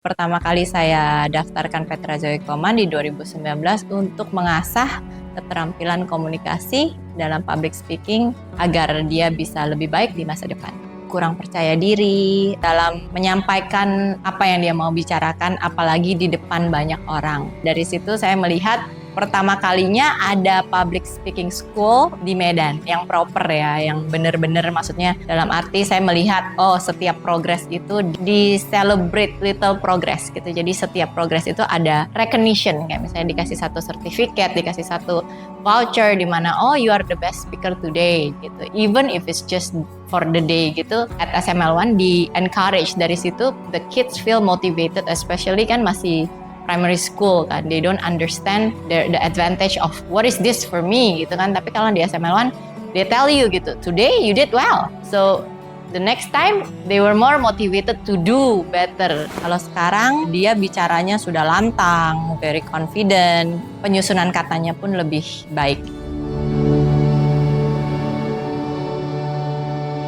Pertama kali saya daftarkan Petra Zoe Koman di 2019 untuk mengasah keterampilan komunikasi dalam public speaking agar dia bisa lebih baik di masa depan. Kurang percaya diri dalam menyampaikan apa yang dia mau bicarakan, apalagi di depan banyak orang. Dari situ saya melihat pertama kalinya ada public speaking school di Medan yang proper ya, yang benar-benar maksudnya dalam arti saya melihat setiap progress itu di celebrate little progress gitu. Jadi setiap progress itu ada recognition, kayak misalnya dikasih satu sertifikat, dikasih satu voucher di mana you are the best speaker today gitu. Even if it's just for the day gitu. At SML1 di encourage, dari situ the kids feel motivated, especially kan masih primary school kan, they don't understand the advantage of what is this for me gitu kan. Tapi kalau di SML1 they tell you gitu, today you did well, so the next time they were more motivated to do better. Kalau sekarang dia bicaranya sudah lantang, very confident, penyusunan katanya pun lebih baik.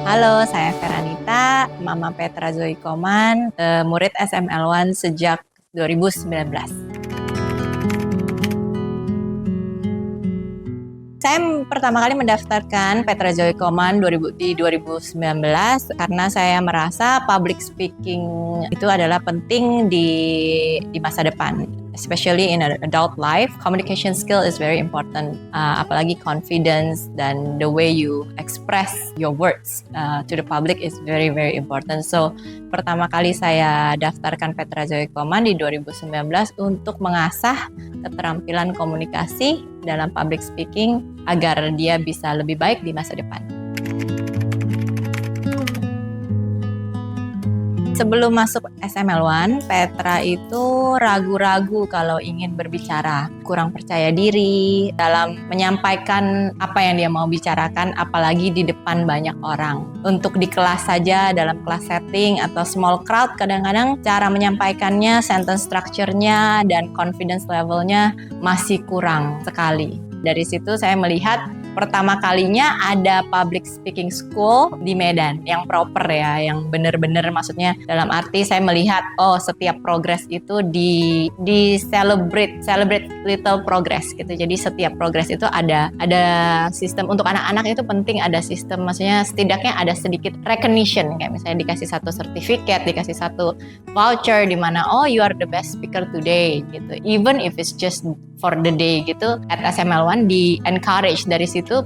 Halo, saya Feranita, Mama Petra Zoe Koman, murid SML1 sejak 2019. Saya pertama kali mendaftarkan Petra Zoe Koman di 2019 karena saya merasa public speaking itu adalah penting di masa depan. Especially in an adult life, communication skill is very important. Apalagi confidence dan the way you express your words to the public is very very important. So pertama kali saya daftarkan Petra Zoe Koman di 2019 untuk mengasah keterampilan komunikasi dalam public speaking agar dia bisa lebih baik di masa depan. Sebelum masuk SML1, Petra itu ragu-ragu kalau ingin berbicara, kurang percaya diri dalam menyampaikan apa yang dia mau bicarakan, apalagi di depan banyak orang. Untuk di kelas saja, dalam kelas setting atau small crowd, kadang-kadang cara menyampaikannya, sentence structure-nya, dan confidence level-nya masih kurang sekali. Dari situ saya melihat pertama kalinya ada public speaking school di Medan yang proper ya, yang benar-benar maksudnya dalam arti saya melihat setiap progress itu di celebrate little progress gitu. Jadi setiap progress itu ada sistem. Untuk anak-anak itu penting ada sistem, maksudnya setidaknya ada sedikit recognition, kayak misalnya dikasih satu sertifikat, dikasih satu voucher di mana you are the best speaker today gitu. Even if it's just for the day gitu. At SML1 di encourage, dari situ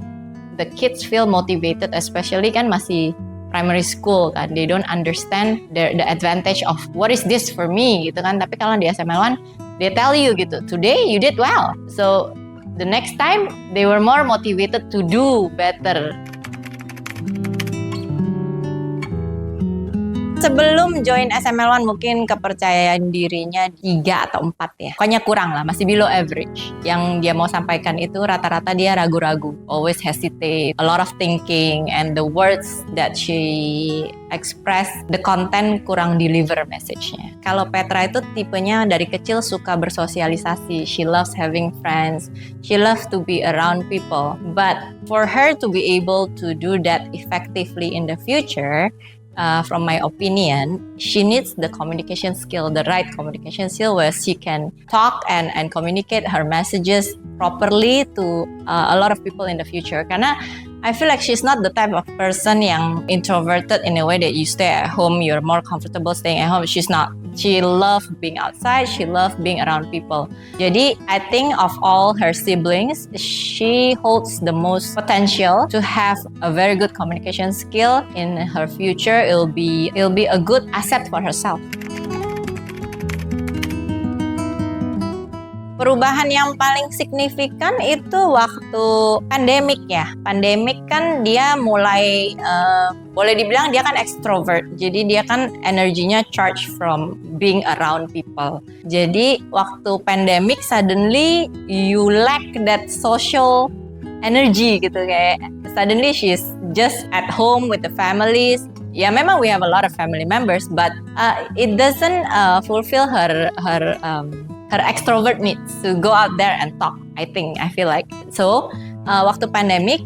the kids feel motivated, especially kan masih primary school kan, they don't understand the advantage of what is this for me gitu kan. Tapi kalau di SML1 they tell you gitu, today you did well, so the next time they were more motivated to do better. Sebelum join SML1 mungkin kepercayaan dirinya 3 atau 4 ya. Pokoknya kurang lah, masih below average. Yang dia mau sampaikan itu rata-rata dia ragu-ragu, always hesitate, a lot of thinking, and the words that she express, the content kurang deliver message-nya. Kalau Petra itu tipenya dari kecil suka bersosialisasi, she loves having friends, she loves to be around people. But for her to be able to do that effectively in the future, from my opinion, she needs the communication skill, the right communication skill where she can talk and communicate her messages properly to a lot of people in the future. Karena I feel like she's not the type of person yang introverted in a way that you stay at home, you're more comfortable staying at home. She's not. She loves being outside, she loves being around people. Jadi I think of all her siblings, she holds the most potential to have a very good communication skill in her future. It'll be a good asset for herself. Perubahan yang paling signifikan itu waktu pandemik ya. Pandemik kan dia mulai, boleh dibilang dia kan extrovert. Jadi dia kan energinya charge from being around people. Jadi waktu pandemik suddenly you lack that social energy gitu, kayak suddenly she's just at home with the families. Ya memang we have a lot of family members, but it doesn't fulfill her extrovert needs to go out there and talk. I feel like so waktu pandemic,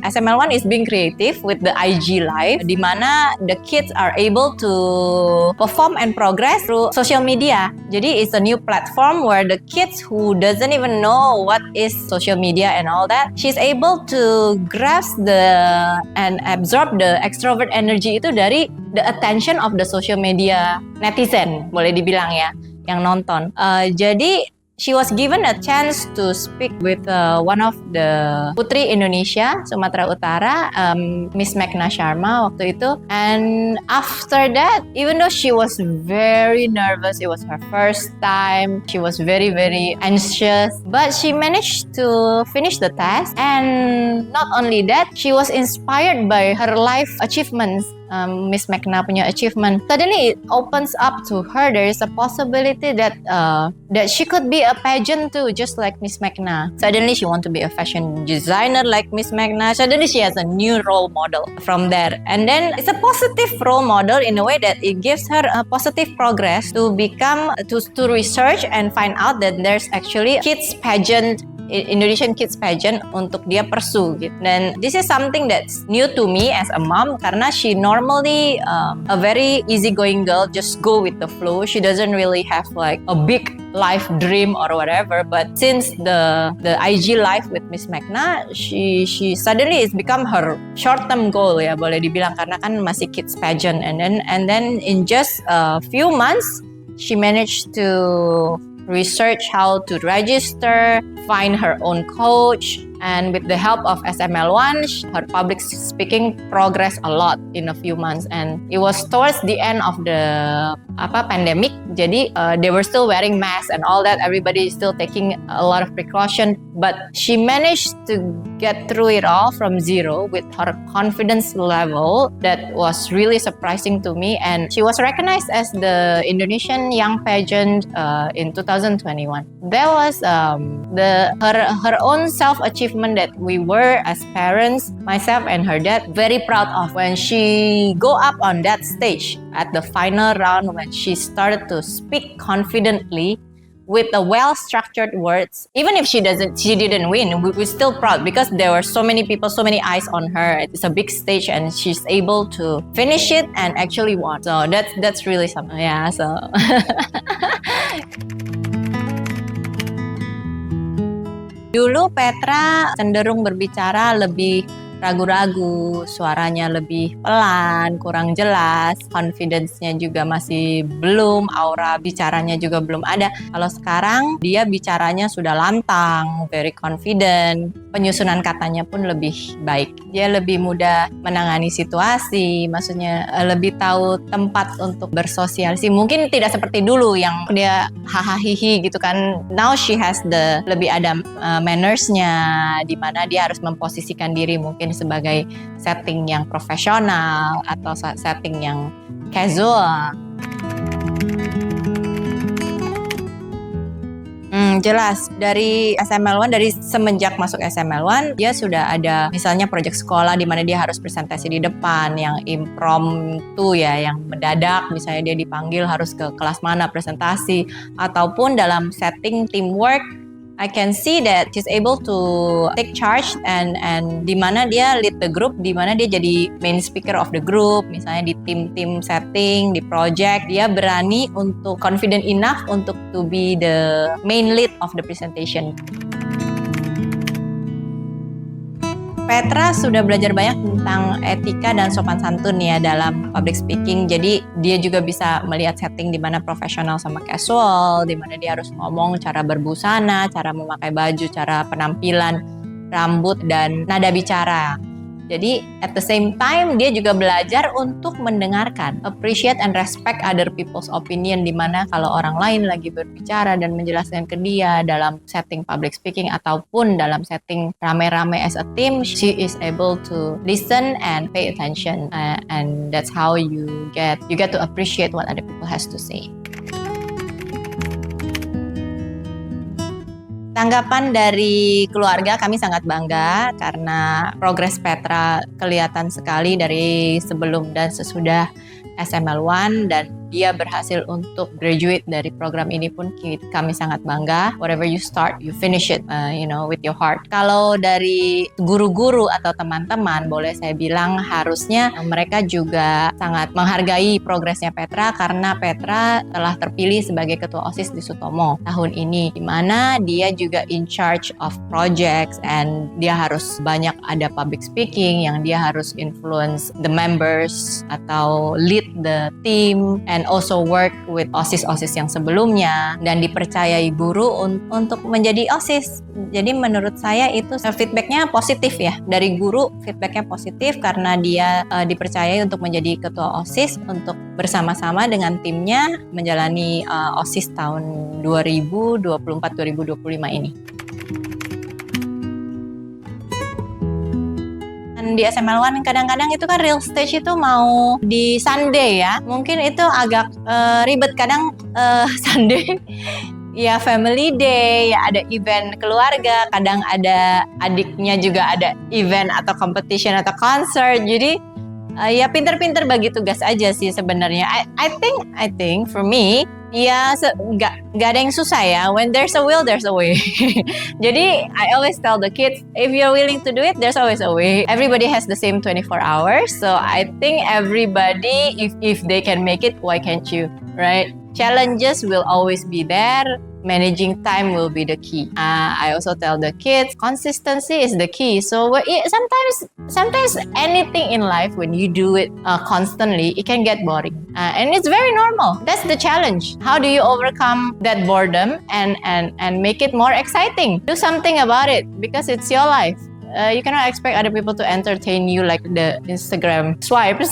SML1 is being creative with the IG Live, di mana the kids are able to perform and progress through social media. Jadi it's a new platform where the kids who doesn't even know what is social media and all that, she's able to grasp and absorb the extrovert energy itu dari the attention of the social media netizen, boleh dibilang ya, yang nonton. Jadi she was given a chance to speak with one of the Putri Indonesia, Sumatera Utara, Miss Meghna Sharma waktu itu. And after that, even though she was very nervous, it was her first time, she was very, very anxious, but she managed to finish the test. And not only that, she was inspired by her life achievements. Miss Meghna punya achievement. Suddenly it opens up to her. There is a possibility that she could be a pageant too, just like Miss Meghna. Suddenly she want to be a fashion designer like Miss Meghna. Suddenly she has a new role model from there. And then it's a positive role model in a way that it gives her a positive progress to research and find out that there's actually kids pageant, Indonesian Kids Pageant untuk dia pursue gitu. Dan this is something that's new to me as a mom, karena she normally a very easygoing girl, just go with the flow. She doesn't really have like a big life dream or whatever. But since the IG Live with Miss Meghna, she suddenly it's become her short-term goal ya, boleh dibilang, karena kan masih kids pageant. And then in just a few months, she managed to research how to register, find her own coach, and with the help of SML1, her public speaking progressed a lot in a few months. And it was towards the end of the pandemic, jadi they were still wearing masks and all that. Everybody is still taking a lot of precaution, but she managed to get through it all from zero with her confidence level that was really surprising to me. And she was recognized as the Indonesian Young Pageant in 2021. That was her own self-achievement that we were as parents, myself and her dad, very proud of. When she go up on that stage at the final round, when she started to speak confidently with the well-structured words, even if she didn't win, we're still proud because there were so many people, so many eyes on her. It's a big stage and she's able to finish it and actually won. So that's really something. Yeah, so dulu Petra cenderung berbicara lebih ragu-ragu, suaranya lebih pelan, kurang jelas, confidence-nya juga masih belum, aura bicaranya juga belum ada. Kalau sekarang dia bicaranya sudah lantang, very confident, penyusunan katanya pun lebih baik. Dia lebih mudah menangani situasi, maksudnya lebih tahu tempat untuk bersosialisasi. Mungkin tidak seperti dulu yang dia hahaha gitu kan. Now she has lebih ada manners-nya, di mana dia harus memposisikan diri mungkin sebagai setting yang profesional atau setting yang casual. Jelas, dari SML1, dari semenjak masuk SML1, dia sudah ada misalnya proyek sekolah di mana dia harus presentasi di depan, yang impromptu ya, yang mendadak, misalnya dia dipanggil harus ke kelas mana presentasi, ataupun dalam setting teamwork, I can see that she's able to take charge and di mana dia lead the group, di mana dia jadi main speaker of the group, misalnya di tim setting, di project, dia berani untuk confident enough untuk to be the main lead of the presentation. Petra sudah belajar banyak tentang etika dan sopan santun ya dalam public speaking. Jadi dia juga bisa melihat setting di mana profesional sama casual, di mana dia harus ngomong cara berbusana, cara memakai baju, cara penampilan, rambut dan nada bicara. Jadi at the same time dia juga belajar untuk mendengarkan, appreciate and respect other people's opinion, di mana kalau orang lain lagi berbicara dan menjelaskan ke dia dalam setting public speaking ataupun dalam setting rame-rame as a team, she is able to listen and pay attention, and that's how you get to appreciate what other people has to say. Tanggapan dari keluarga, kami sangat bangga karena progres Petra kelihatan sekali dari sebelum dan sesudah SML1, dan dia berhasil untuk graduate dari program ini pun kami sangat bangga. Whatever you start, you finish it, with your heart. Kalau dari guru-guru atau teman-teman, boleh saya bilang harusnya mereka juga sangat menghargai progresnya Petra, karena Petra telah terpilih sebagai ketua OSIS di Sutomo tahun ini, di mana dia juga in charge of projects and dia harus banyak ada public speaking yang dia harus influence the members atau lead the team and also work with OSIS-OSIS yang sebelumnya dan dipercayai guru untuk menjadi OSIS. Jadi menurut saya itu feedbacknya positif ya, dari guru feedbacknya positif karena dia dipercayai untuk menjadi ketua OSIS untuk bersama-sama dengan timnya menjalani OSIS tahun 2024-2025 ini. Di SML1 kadang-kadang itu kan real stage itu mau di Sunday ya, mungkin itu agak ribet kadang Sunday ya family day, ya ada event keluarga, kadang ada adiknya juga ada event atau competition atau concert, jadi ya pinter-pinter bagi tugas aja sih sebenarnya. I think for me ya nggak ada yang susah ya. When there's a will, there's a way. Jadi I always tell the kids, if you're willing to do it, there's always a way. Everybody has the same 24 hours, so I think everybody, if they can make it, why can't you, right? Challenges will always be there. Managing time will be the key. I also tell the kids, consistency is the key. So sometimes anything in life, when you do it constantly, it can get boring. And it's very normal. That's the challenge. How do you overcome that boredom and make it more exciting? Do something about it because it's your life. You cannot expect other people to entertain you like the Instagram swipes.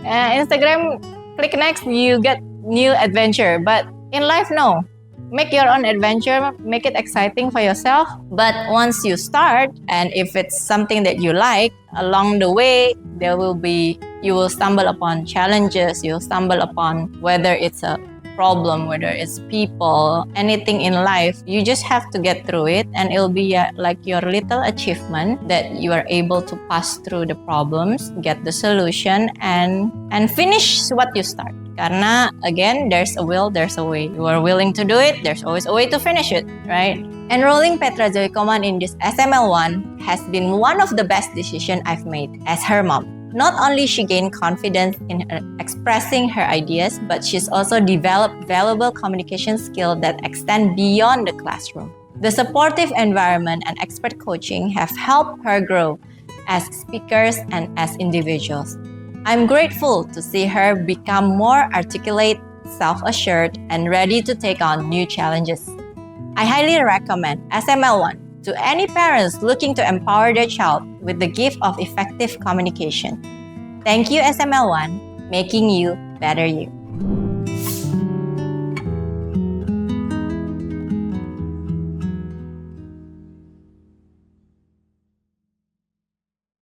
Instagram, click next, you get new adventure. But in life, no. Make your own adventure, make it exciting for yourself. But once you start, and if it's something that you like, along the way, you will stumble upon challenges, you'll stumble upon whether it's a problem, whether it's people, anything in life, you just have to get through it, and it'll be like your little achievement that you are able to pass through the problems, get the solution, and finish what you start. Karena again, there's a will, there's a way. You are willing to do it, there's always a way to finish it, right? Enrolling Petra Zoe Koman in this SML1 has been one of the best decisions I've made as her mom. Not only she gained confidence in expressing her ideas, but she's also developed valuable communication skills that extend beyond the classroom. The supportive environment and expert coaching have helped her grow as speakers and as individuals. I'm grateful to see her become more articulate, self-assured, and ready to take on new challenges. I highly recommend SML1 to any parents looking to empower their child with the gift of effective communication. Thank you, SML1, making you better you.